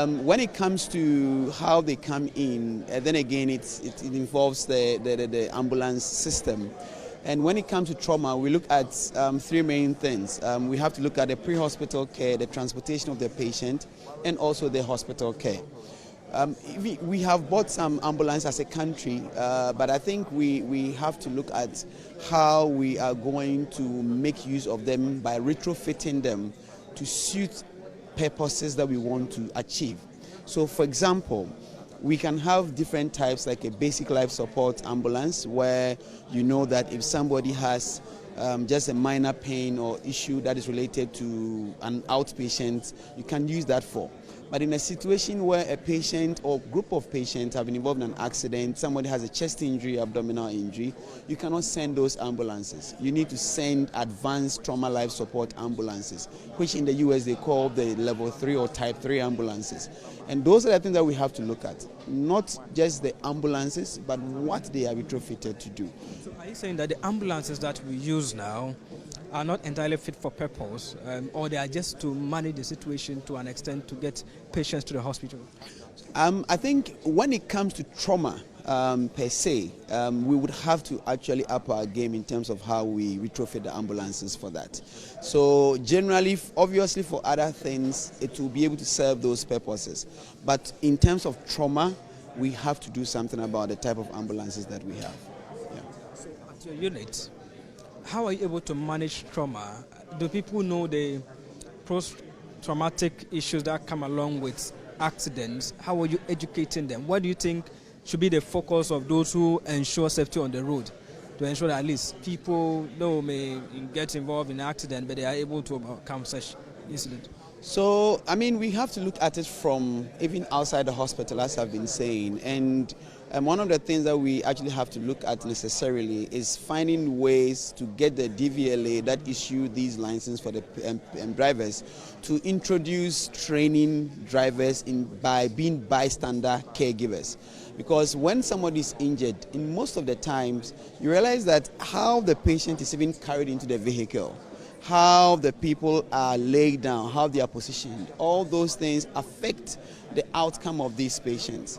When it comes to how they come in, then again it involves the ambulance system. And when it comes to trauma, we look at three main things. We have to look at the pre-hospital care, the transportation of the patient, and also the hospital care. We have bought some ambulance as a country, but I think we have to look at how we are going to make use of them by retrofitting them to suit purposes that we want to achieve. So, for example, we can have different types, like a basic life support ambulance, where you know that if somebody has just a minor pain or issue that is related to an outpatient, you can use that for. But in a situation where a patient or group of patients have been involved in an accident, somebody has a chest injury, abdominal injury, you cannot send those ambulances. You need to send advanced trauma life support ambulances, which in the US they call the level 3 or type 3 ambulances. And those are the things that we have to look at, not just the ambulances, but what they are retrofitted to do. So are you saying that the ambulances that we use now are not entirely fit for purpose, or they are just to manage the situation to an extent to get patients to the hospital? I think when it comes to trauma per se, we would have to actually up our game in terms of how we retrofit the ambulances for that. So generally, obviously for other things, it will be able to serve those purposes. But in terms of trauma, we have to do something about the type of ambulances that we have. Yeah. So at your unit, how are you able to manage trauma? Do people know the post-traumatic issues that come along with accidents? How are you educating them? What do you think should be the focus of those who ensure safety on the road, to ensure that at least people may get involved in an accident, but they are able to overcome such incident? So, I mean, we have to look at it from even outside the hospital, as I've been saying. And one of the things that we actually have to look at necessarily is finding ways to get the DVLA that issue these licenses for the drivers to introduce training drivers by being bystander caregivers. Because when somebody is injured, in most of the times, you realize that how the patient is even carried into the vehicle, how the people are laid down, how they are positioned, all those things affect the outcome of these patients.